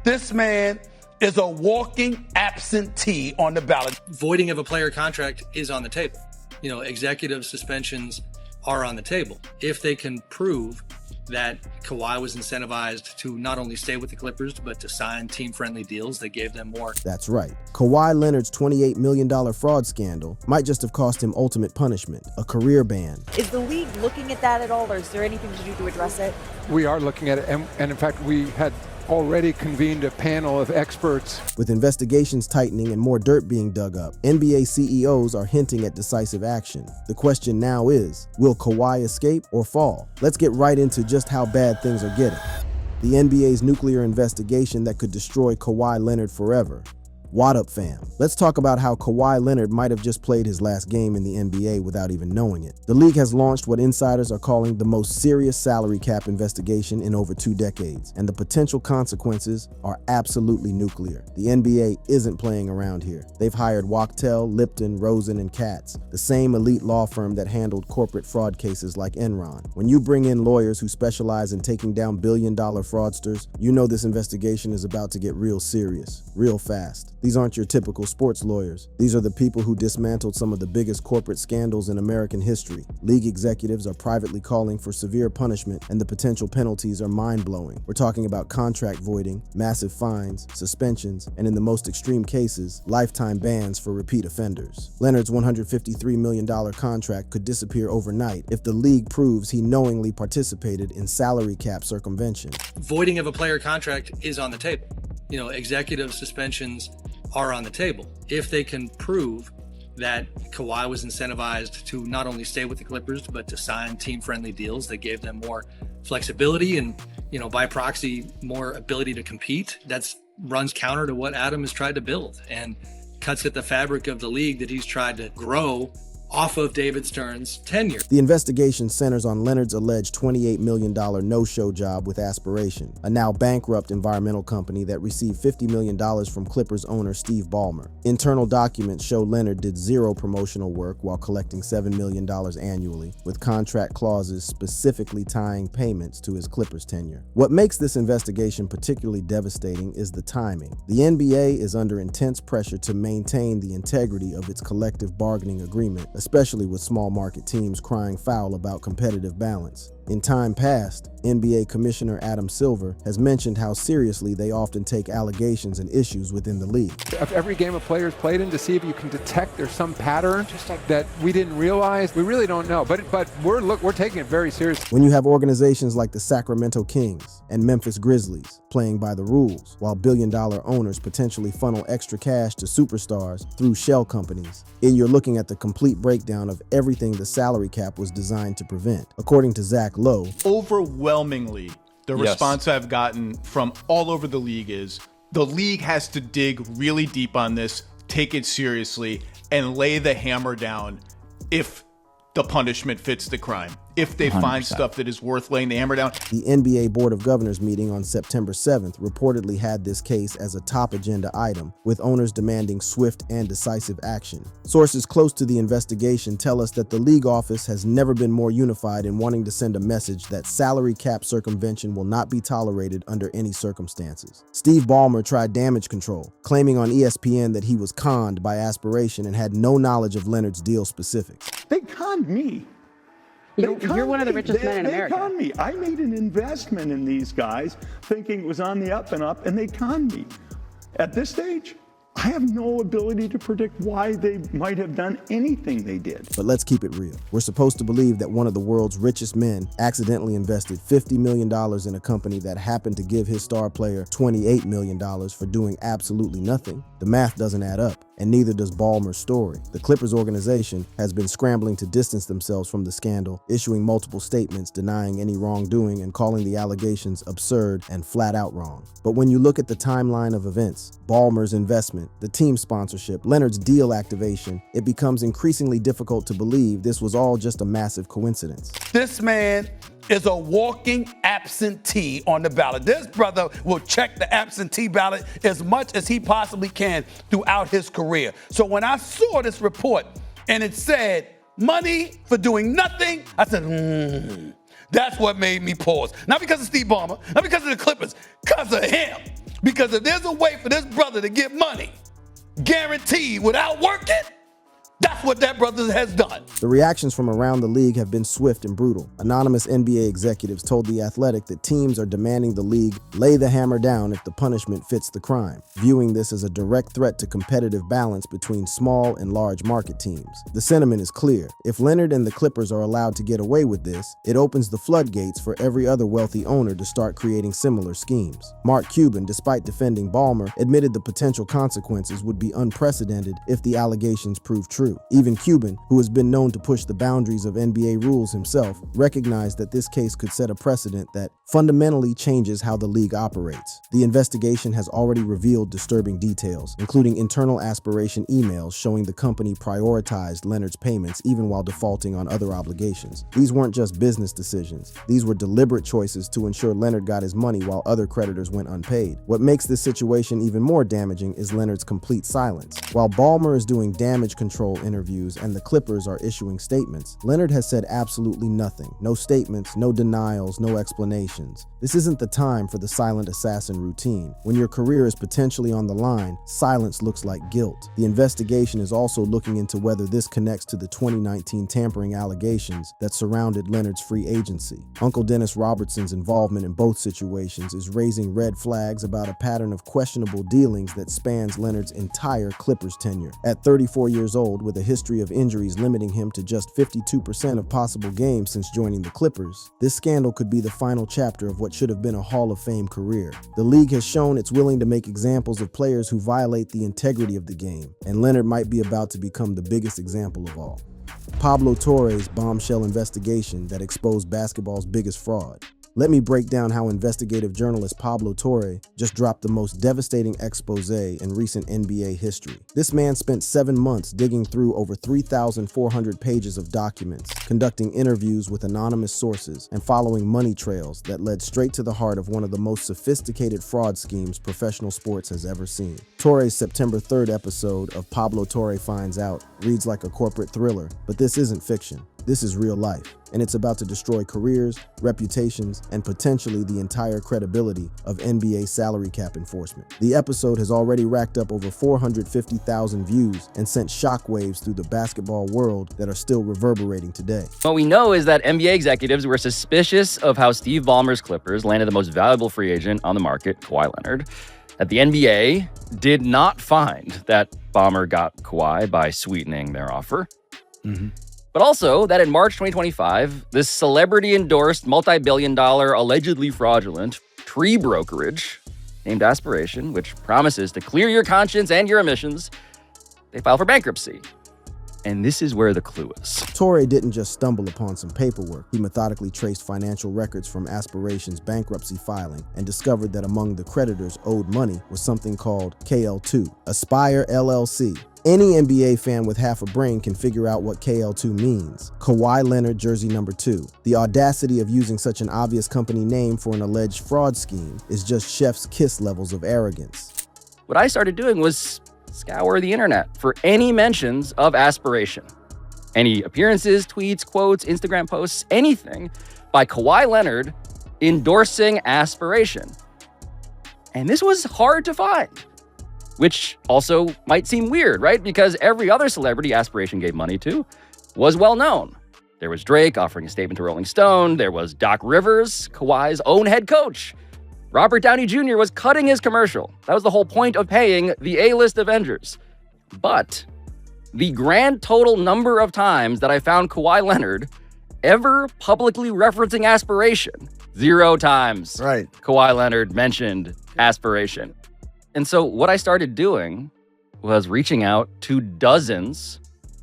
This man is a walking absentee on the ballot. Voiding of a player contract is on the table. Executive suspensions are on the table. If they can prove that Kawhi was incentivized to not only stay with the Clippers, but to sign team-friendly deals that gave them more. That's right. Kawhi Leonard's $28 million fraud scandal might just have cost him ultimate punishment, a career ban. Is the league looking at that at all, or is there anything to do to address it? We are looking at it, and in fact, we had already convened a panel of experts. With investigations tightening and more dirt being dug up, NBA CEOs are hinting at decisive action. The question now is, will Kawhi escape or fall? Let's get right into just how bad things are getting. The NBA's nuclear investigation that could destroy Kawhi Leonard forever. What up, fam? Let's talk about how Kawhi Leonard might have just played his last game in the NBA without even knowing it. The league has launched what insiders are calling the most serious salary cap investigation in over 2 decades, and the potential consequences are absolutely nuclear. The NBA isn't playing around here. They've hired Wachtell, Lipton, Rosen, and Katz, the same elite law firm that handled corporate fraud cases like Enron. When you bring in lawyers who specialize in taking down billion-dollar fraudsters, you know this investigation is about to get real serious, real fast. These aren't your typical sports lawyers. These are the people who dismantled some of the biggest corporate scandals in American history. League executives are privately calling for severe punishment, and the potential penalties are mind-blowing. We're talking about contract voiding, massive fines, suspensions, and in the most extreme cases, lifetime bans for repeat offenders. Leonard's $153 million contract could disappear overnight if the league proves he knowingly participated in salary cap circumvention. Voiding of a player contract is on the table. Executive suspensions are on the table. If they can prove that Kawhi was incentivized to not only stay with the Clippers, but to sign team-friendly deals that gave them more flexibility and, by proxy, more ability to compete, that runs counter to what Adam has tried to build and cuts at the fabric of the league that he's tried to grow off of David Stern's tenure. The investigation centers on Leonard's alleged $28 million no-show job with Aspiration, a now bankrupt environmental company that received $50 million from Clippers owner Steve Ballmer. Internal documents show Leonard did zero promotional work while collecting $7 million annually, with contract clauses specifically tying payments to his Clippers tenure. What makes this investigation particularly devastating is the timing. The NBA is under intense pressure to maintain the integrity of its collective bargaining agreement, especially with small market teams crying foul about competitive balance. In time past, NBA Commissioner Adam Silver has mentioned how seriously they often take allegations and issues within the league. Of every game a player's played in, to see if you can detect there's some pattern that we didn't realize, we really don't know. But we're taking it very seriously. When you have organizations like the Sacramento Kings and Memphis Grizzlies playing by the rules, while billion-dollar owners potentially funnel extra cash to superstars through shell companies, and you're looking at the complete breakdown of everything the salary cap was designed to prevent. According to Zach Lowe, overwhelmingly, the response I've gotten from all over the league is the league has to dig really deep on this, take it seriously, and lay the hammer down if the punishment fits the crime. If they 100%. Find stuff that is worth laying the hammer down. The NBA Board of Governors meeting on September 7th reportedly had this case as a top agenda item, with owners demanding swift and decisive action. Sources close to the investigation tell us that the league office has never been more unified in wanting to send a message that salary cap circumvention will not be tolerated under any circumstances. Steve Ballmer tried damage control, claiming on ESPN that he was conned by Aspiration and had no knowledge of Leonard's deal specifics. They conned me. You're one of the richest men in America. They conned me. I made an investment in these guys thinking it was on the up and up, and they conned me. At this stage, I have no ability to predict why they might have done anything they did. But let's keep it real. We're supposed to believe that one of the world's richest men accidentally invested $50 million in a company that happened to give his star player $28 million for doing absolutely nothing. The math doesn't add up, and neither does Ballmer's story. The Clippers organization has been scrambling to distance themselves from the scandal, issuing multiple statements denying any wrongdoing and calling the allegations absurd and flat out wrong. But when you look at the timeline of events, Ballmer's investment, the team sponsorship, Leonard's deal activation, it becomes increasingly difficult to believe this was all just a massive coincidence. This man is a walking absentee on the ballot. This brother will check the absentee ballot as much as he possibly can throughout his career. So when I saw this report and it said money for doing nothing, I said, that's what made me pause. Not because of Steve Ballmer, not because of the Clippers, because of him. Because if there's a way for this brother to get money guaranteed without working, that's what that brother has done. The reactions from around the league have been swift and brutal. Anonymous NBA executives told The Athletic that teams are demanding the league lay the hammer down if the punishment fits the crime, viewing this as a direct threat to competitive balance between small and large market teams. The sentiment is clear. If Leonard and the Clippers are allowed to get away with this, it opens the floodgates for every other wealthy owner to start creating similar schemes. Mark Cuban, despite defending Ballmer, admitted the potential consequences would be unprecedented if the allegations prove true. Even Cuban, who has been known to push the boundaries of NBA rules himself, recognized that this case could set a precedent that fundamentally changes how the league operates. The investigation has already revealed disturbing details, including internal aspiration emails showing the company prioritized Leonard's payments even while defaulting on other obligations. These weren't just business decisions. These were deliberate choices to ensure Leonard got his money while other creditors went unpaid. What makes this situation even more damaging is Leonard's complete silence. While Ballmer is doing damage control interviews and the Clippers are issuing statements, Leonard has said absolutely nothing. No statements, no denials, no explanations. This isn't the time for the silent assassin routine. When your career is potentially on the line, silence looks like guilt. The investigation is also looking into whether this connects to the 2019 tampering allegations that surrounded Leonard's free agency. Uncle Dennis Robertson's involvement in both situations is raising red flags about a pattern of questionable dealings that spans Leonard's entire Clippers tenure. At 34 years old, with a history of injuries limiting him to just 52% of possible games since joining the Clippers, this scandal could be the final chapter of what should have been a Hall of Fame career. The league has shown it's willing to make examples of players who violate the integrity of the game, and Leonard might be about to become the biggest example of all. Pablo Torre's bombshell investigation that exposed basketball's biggest fraud. Let me break down how investigative journalist Pablo Torre just dropped the most devastating expose in recent NBA history. This man spent 7 months digging through over 3,400 pages of documents, conducting interviews with anonymous sources, and following money trails that led straight to the heart of one of the most sophisticated fraud schemes professional sports has ever seen. Torre's September 3rd episode of Pablo Torre Finds Out reads like a corporate thriller, but this isn't fiction. This is real life, and it's about to destroy careers, reputations, and potentially the entire credibility of NBA salary cap enforcement. The episode has already racked up over 450,000 views and sent shockwaves through the basketball world that are still reverberating today. What we know is that NBA executives were suspicious of how Steve Ballmer's Clippers landed the most valuable free agent on the market, Kawhi Leonard. That the NBA did not find that Ballmer got Kawhi by sweetening their offer. But also that in March 2025, this celebrity-endorsed, multi-billion-dollar, allegedly fraudulent tree brokerage named Aspiration, which promises to clear your conscience and your emissions, they filed for bankruptcy. And this is where the clue is. Torre didn't just stumble upon some paperwork. He methodically traced financial records from Aspiration's bankruptcy filing and discovered that among the creditors owed money was something called KL2, Aspire LLC. Any NBA fan with half a brain can figure out what KL2 means. Kawhi Leonard jersey number 2. The audacity of using such an obvious company name for an alleged fraud scheme is just chef's kiss levels of arrogance. What I started doing was scour the internet for any mentions of Aspiration. Any appearances, tweets, quotes, Instagram posts, anything by Kawhi Leonard endorsing Aspiration. And this was hard to find, which also might seem weird, right? Because every other celebrity Aspiration gave money to was well known. There was Drake offering a statement to Rolling Stone. There was Doc Rivers, Kawhi's own head coach. Robert Downey Jr. was cutting his commercial. That was the whole point of paying the A-list Avengers. But the grand total number of times that I found Kawhi Leonard ever publicly referencing Aspiration, 0 times. Right. Kawhi Leonard mentioned Aspiration. And so what I started doing was reaching out to dozens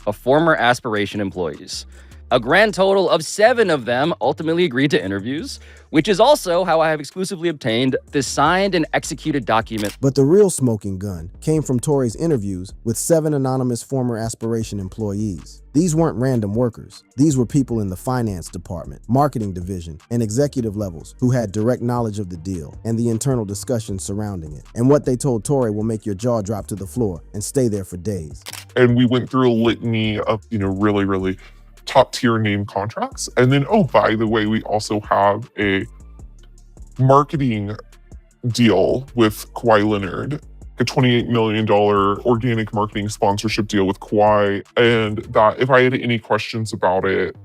of former Aspiration employees. A grand total of 7 of them ultimately agreed to interviews, which is also how I have exclusively obtained this signed and executed document. But the real smoking gun came from Torre's interviews with 7 anonymous former Aspiration employees. These weren't random workers. These were people in the finance department, marketing division, and executive levels who had direct knowledge of the deal and the internal discussions surrounding it. And what they told Torre will make your jaw drop to the floor and stay there for days. And we went through a litany of, really top tier name contracts. And then, oh, by the way, we also have a marketing deal with Kawhi Leonard, a $28 million organic marketing sponsorship deal with Kawhi, and that if I had any questions about it,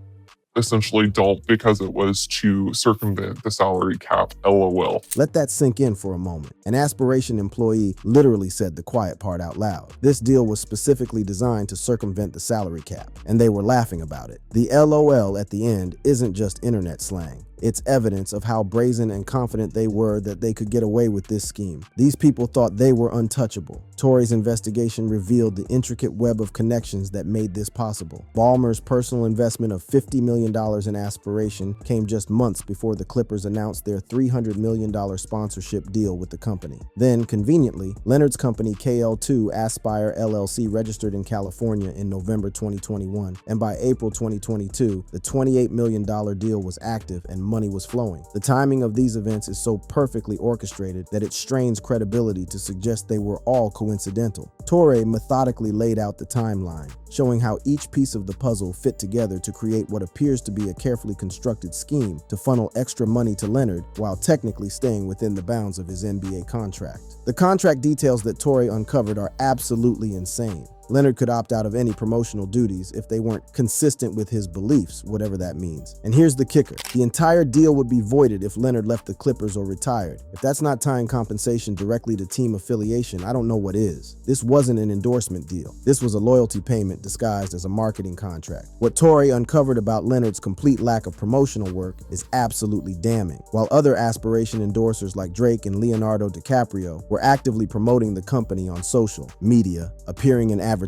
essentially don't, because it was to circumvent the salary cap, LOL. Let that sink in for a moment. An Aspiration employee literally said the quiet part out loud. This deal was specifically designed to circumvent the salary cap, and they were laughing about it. The LOL at the end isn't just internet slang. It's evidence of how brazen and confident they were that they could get away with this scheme. These people thought they were untouchable. Torre's investigation revealed the intricate web of connections that made this possible. Ballmer's personal investment of $50 million in Aspiration came just months before the Clippers announced their $300 million sponsorship deal with the company. Then, conveniently, Leonard's company KL2 Aspire LLC registered in California in November 2021, and by April 2022, the $28 million deal was active and money was flowing. The timing of these events is so perfectly orchestrated that it strains credibility to suggest they were all coincidental. Torre methodically laid out the timeline, showing how each piece of the puzzle fit together to create what appears to be a carefully constructed scheme to funnel extra money to Leonard while technically staying within the bounds of his NBA contract. The contract details that Torre uncovered are absolutely insane. Leonard could opt out of any promotional duties if they weren't consistent with his beliefs, whatever that means. And here's the kicker. The entire deal would be voided if Leonard left the Clippers or retired. If that's not tying compensation directly to team affiliation, I don't know what is. This wasn't an endorsement deal. This was a loyalty payment disguised as a marketing contract. What Torre uncovered about Leonard's complete lack of promotional work is absolutely damning. While other Aspiration endorsers like Drake and Leonardo DiCaprio were actively promoting the company on social media, appearing in advertisements,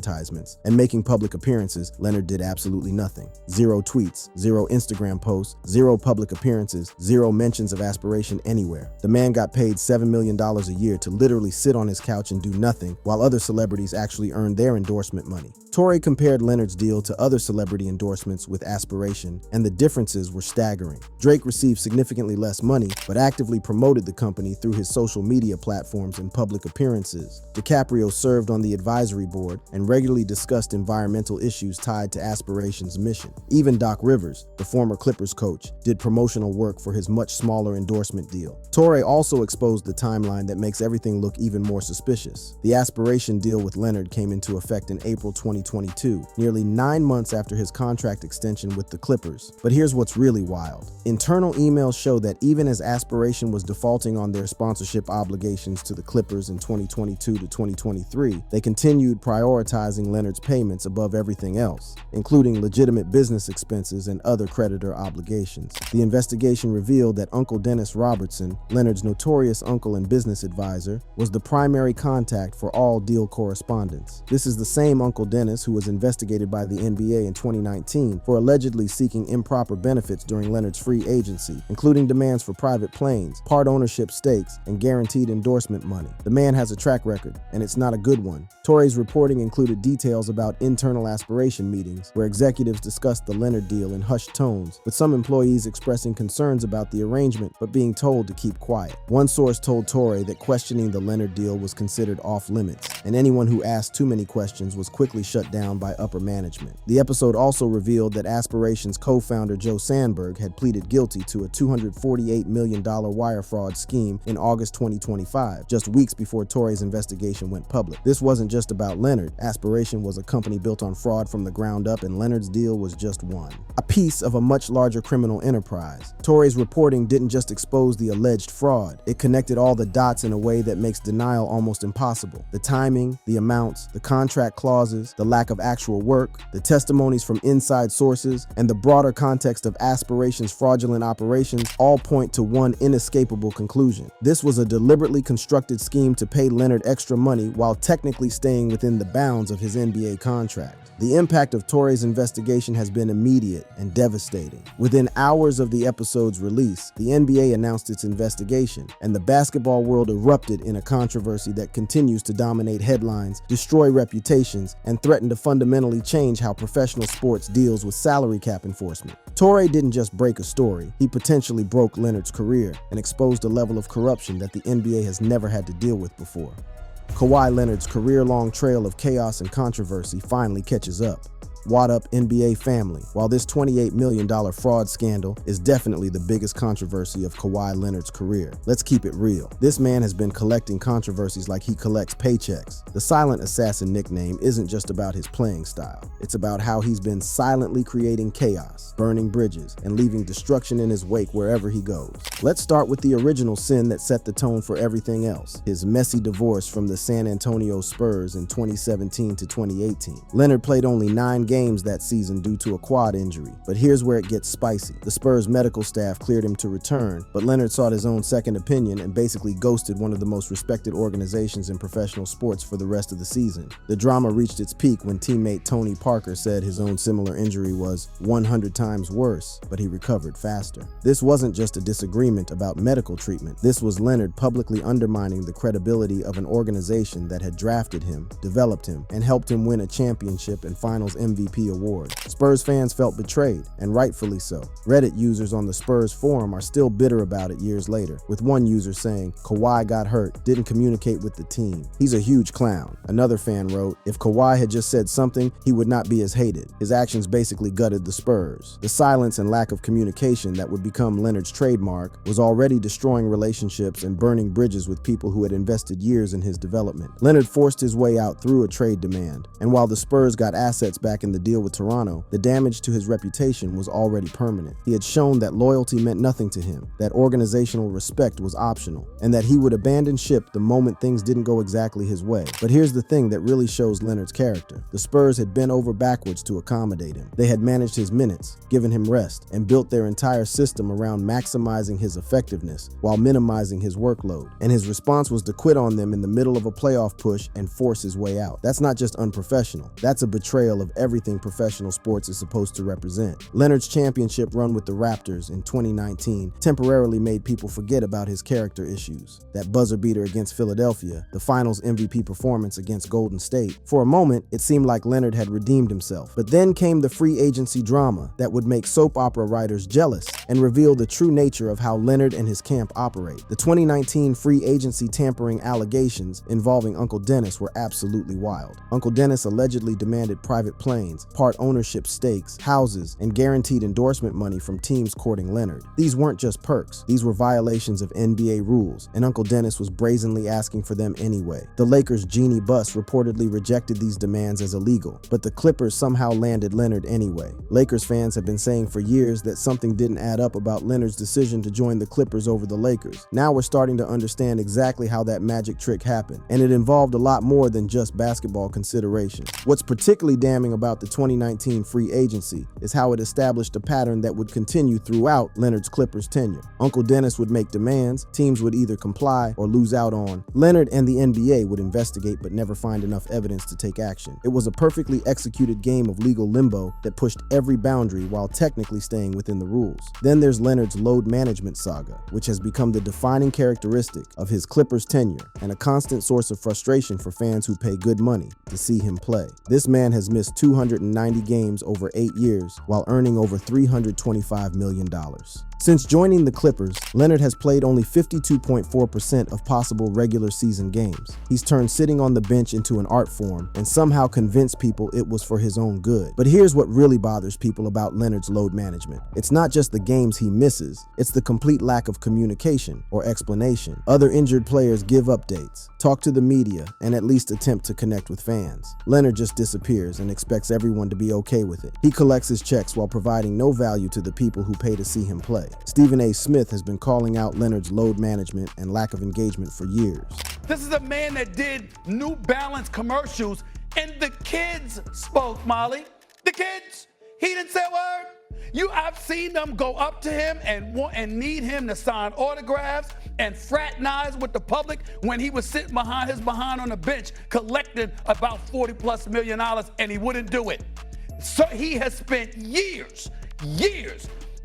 and making public appearances, Leonard did absolutely nothing. 0 tweets, 0 Instagram posts, 0 public appearances, 0 mentions of Aspiration anywhere. The man got paid $7 million a year to literally sit on his couch and do nothing, while other celebrities actually earned their endorsement money. Torre compared Leonard's deal to other celebrity endorsements with Aspiration, and the differences were staggering. Drake received significantly less money, but actively promoted the company through his social media platforms and public appearances. DiCaprio served on the advisory board and regularly discussed environmental issues tied to Aspiration's mission. Even Doc Rivers, the former Clippers coach, did promotional work for his much smaller endorsement deal. Torre also exposed the timeline that makes everything look even more suspicious. The Aspiration deal with Leonard came into effect in April 2022, nearly 9 months after his contract extension with the Clippers. But here's what's really wild. Internal emails show that even as Aspiration was defaulting on their sponsorship obligations to the Clippers in 2022 to 2023, they continued prioritizing Leonard's payments above everything else, including legitimate business expenses and other creditor obligations. The investigation revealed that Uncle Dennis Robertson, Leonard's notorious uncle and business advisor, was the primary contact for all deal correspondence. This is the same Uncle Dennis who was investigated by the NBA in 2019 for allegedly seeking improper benefits during Leonard's free agency, including demands for private planes, part ownership stakes, and guaranteed endorsement money. The man has a track record, and it's not a good one. Torre's reporting included details about internal Aspiration meetings, where executives discussed the Leonard deal in hushed tones, with some employees expressing concerns about the arrangement but being told to keep quiet. One source told Torre that questioning the Leonard deal was considered off limits, and anyone who asked too many questions was quickly shut down by upper management. The episode also revealed that Aspiration's co-founder Joe Sandberg had pleaded guilty to a $248 million wire fraud scheme in August 2025, just weeks before Torre's investigation went public. This wasn't just about Leonard. Aspiration was a company built on fraud from the ground up, and Leonard's deal was just one. A piece of a much larger criminal enterprise. Torre's reporting didn't just expose the alleged fraud, it connected all the dots in a way that makes denial almost impossible. The timing, the amounts, the contract clauses, the lack of actual work, the testimonies from inside sources, and the broader context of Aspiration's fraudulent operations all point to one inescapable conclusion. This was a deliberately constructed scheme to pay Leonard extra money while technically staying within the bounds of his NBA contract. The impact of Torre's investigation has been immediate and devastating. Within hours of the episode's release, the NBA announced its investigation, and the basketball world erupted in a controversy that continues to dominate headlines, destroy reputations, and threaten to fundamentally change how professional sports deals with salary cap enforcement. Torre didn't just break a story, he potentially broke Leonard's career and exposed a level of corruption that the NBA has never had to deal with before. Kawhi Leonard's career-long trail of chaos and controversy finally catches up. Wad up NBA family. While this $28 million fraud scandal is definitely the biggest controversy of Kawhi Leonard's career, let's keep it real. This man has been collecting controversies like he collects paychecks. The Silent Assassin nickname isn't just about his playing style. It's about how he's been silently creating chaos, burning bridges, and leaving destruction in his wake wherever he goes. Let's start with the original sin that set the tone for everything else, his messy divorce from the San Antonio Spurs in 2017 to 2018. Leonard played only 9 games that season due to a quad injury, but here's where it gets spicy. The Spurs medical staff cleared him to return, but Leonard sought his own second opinion and basically ghosted one of the most respected organizations in professional sports for the rest of the season. The drama reached its peak when teammate Tony Parker said his own similar injury was 100 times worse, but he recovered faster. This wasn't just a disagreement about medical treatment. This was Leonard publicly undermining the credibility of an organization that had drafted him, developed him, and helped him win a championship and Finals MVP award. Spurs fans felt betrayed, and rightfully so. Reddit users on the Spurs forum are still bitter about it years later, with one user saying, "Kawhi got hurt, didn't communicate with the team. He's a huge clown." Another fan wrote, "If Kawhi had just said something, he would not be as hated. His actions basically gutted the Spurs." The silence and lack of communication that would become Leonard's trademark was already destroying relationships and burning bridges with people who had invested years in his development. Leonard forced his way out through a trade demand, and while the Spurs got assets back in the deal with Toronto, the damage to his reputation was already permanent. He had shown that loyalty meant nothing to him, that organizational respect was optional, and that he would abandon ship the moment things didn't go exactly his way. But here's the thing that really shows Leonard's character. The Spurs had bent over backwards to accommodate him. They had managed his minutes, given him rest, and built their entire system around maximizing his effectiveness while minimizing his workload. And his response was to quit on them in the middle of a playoff push and force his way out. That's not just unprofessional. That's a betrayal of everything professional sports is supposed to represent. Leonard's championship run with the Raptors in 2019 temporarily made people forget about his character issues. That buzzer beater against Philadelphia, the Finals MVP performance against Golden State. For a moment, it seemed like Leonard had redeemed himself. But then came the free agency drama that would make soap opera writers jealous and reveal the true nature of how Leonard and his camp operate. The 2019 free agency tampering allegations involving Uncle Dennis were absolutely wild. Uncle Dennis allegedly demanded private planes, part ownership stakes, houses, and guaranteed endorsement money from teams courting Leonard. These weren't just perks. These were violations of NBA rules, and Uncle Dennis was brazenly asking for them anyway. The Lakers' Jeannie Buss reportedly rejected these demands as illegal, but the Clippers somehow landed Leonard anyway. Lakers fans have been saying for years that something didn't add up about Leonard's decision to join the Clippers over the Lakers. Now we're starting to understand exactly how that magic trick happened, and it involved a lot more than just basketball considerations. What's particularly damning about the 2019 free agency is how it established a pattern that would continue throughout Leonard's Clippers tenure. Uncle Dennis would make demands, teams would either comply or lose out on. Leonard and the NBA would investigate but never find enough evidence to take action. It was a perfectly executed game of legal limbo that pushed every boundary while technically staying within the rules. Then there's Leonard's load management saga, which has become the defining characteristic of his Clippers tenure and a constant source of frustration for fans who pay good money to see him play. This man has missed 290 games over 8 years while earning over $325 million. Since joining the Clippers, Leonard has played only 52.4% of possible regular season games. He's turned sitting on the bench into an art form and somehow convinced people it was for his own good. But here's what really bothers people about Leonard's load management. It's not just the games he misses, it's the complete lack of communication or explanation. Other injured players give updates, talk to the media, and at least attempt to connect with fans. Leonard just disappears and expects everyone to be okay with it. He collects his checks while providing no value to the people who pay to see him play. Stephen A. Smith has been calling out Leonard's load management and lack of engagement for years. This is a man that did New Balance commercials, and the kids spoke, Molly. The kids. He didn't say a word. I've seen them go up to him and need him to sign autographs and fraternize with the public when he was sitting behind on the bench collecting about $40+ million, and he wouldn't do it. So he has spent years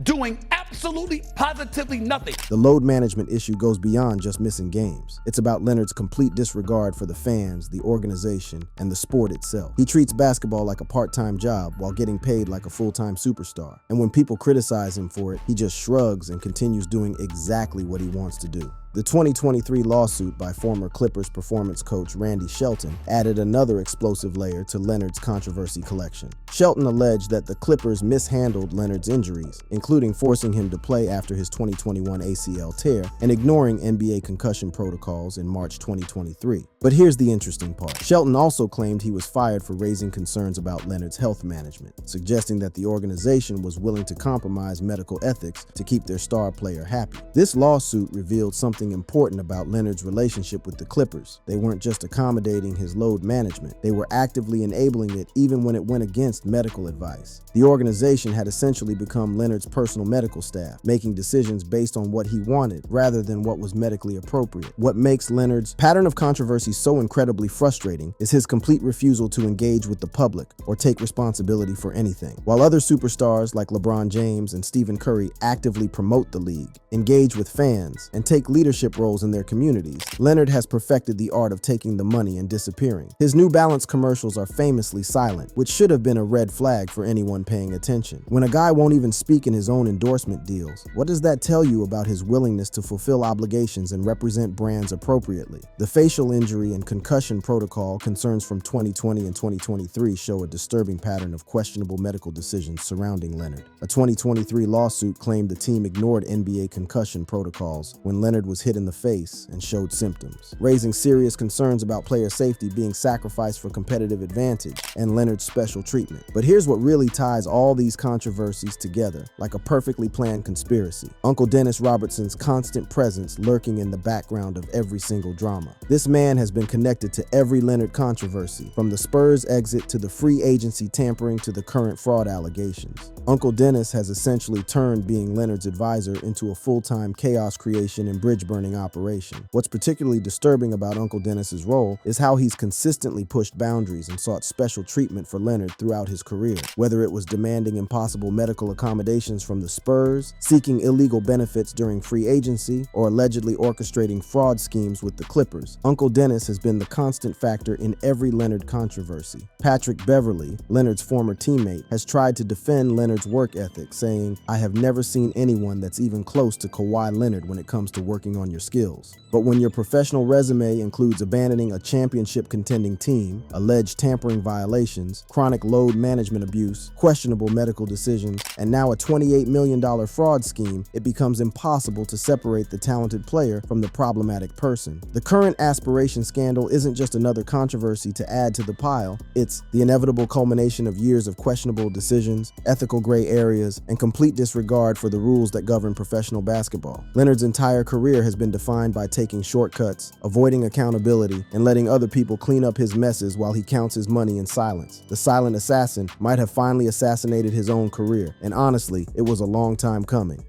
doing absolutely, positively nothing. The load management issue goes beyond just missing games. It's about Leonard's complete disregard for the fans, the organization, and the sport itself. He treats basketball like a part-time job while getting paid like a full-time superstar. And when people criticize him for it, he just shrugs and continues doing exactly what he wants to do. The 2023 lawsuit by former Clippers performance coach Randy Shelton added another explosive layer to Leonard's controversy collection. Shelton alleged that the Clippers mishandled Leonard's injuries, including forcing him to play after his 2021 ACL tear and ignoring NBA concussion protocols in March 2023. But here's the interesting part. Shelton also claimed he was fired for raising concerns about Leonard's health management, suggesting that the organization was willing to compromise medical ethics to keep their star player happy. This lawsuit revealed something important about Leonard's relationship with the Clippers. They weren't just accommodating his load management, they were actively enabling it even when it went against medical advice. The organization had essentially become Leonard's personal medical staff, making decisions based on what he wanted rather than what was medically appropriate. What makes Leonard's pattern of controversy so incredibly frustrating is his complete refusal to engage with the public or take responsibility for anything. While other superstars like LeBron James and Stephen Curry actively promote the league, engage with fans, and take leadership roles in their communities, Leonard has perfected the art of taking the money and disappearing. His New Balance commercials are famously silent, which should have been a red flag for anyone paying attention. When a guy won't even speak in his own endorsement deals, what does that tell you about his willingness to fulfill obligations and represent brands appropriately? The facial injury and concussion protocol concerns from 2020 and 2023 show a disturbing pattern of questionable medical decisions surrounding Leonard. A 2023 lawsuit claimed the team ignored NBA concussion protocols when Leonard was hit in the face and showed symptoms, raising serious concerns about player safety being sacrificed for competitive advantage and Leonard's special treatment. But here's what really ties all these controversies together, like a perfectly planned conspiracy: Uncle Dennis Robertson's constant presence lurking in the background of every single drama. This man has been connected to every Leonard controversy, from the Spurs exit to the free agency tampering to the current fraud allegations. Uncle Dennis has essentially turned being Leonard's advisor into a full-time chaos creation and bridge-burning operation. What's particularly disturbing about Uncle Dennis's role is how he's consistently pushed boundaries and sought special treatment for Leonard throughout his career, whether it was demanding impossible medical accommodations from the Spurs, seeking illegal benefits during free agency, or allegedly orchestrating fraud schemes with the Clippers. Uncle Dennis has been the constant factor in every Leonard controversy. Patrick Beverley, Leonard's former teammate, has tried to defend Leonard's work ethic, saying, "I have never seen anyone that's even close to Kawhi Leonard when it comes to working on your skills." But when your professional resume includes abandoning a championship contending team, alleged tampering violations, chronic load management abuse, questionable medical decisions, and now a $28 million fraud scheme, it becomes impossible to separate the talented player from the problematic person. The current aspiration scandal isn't just another controversy to add to the pile, it's the inevitable culmination of years of questionable decisions, ethical gray areas, and complete disregard for the rules that govern professional basketball. Leonard's entire career has been defined by taking shortcuts, avoiding accountability, and letting other people clean up his messes while he counts his money in silence. The silent assassin might have finally assassinated his own career, and honestly, it was a long time coming.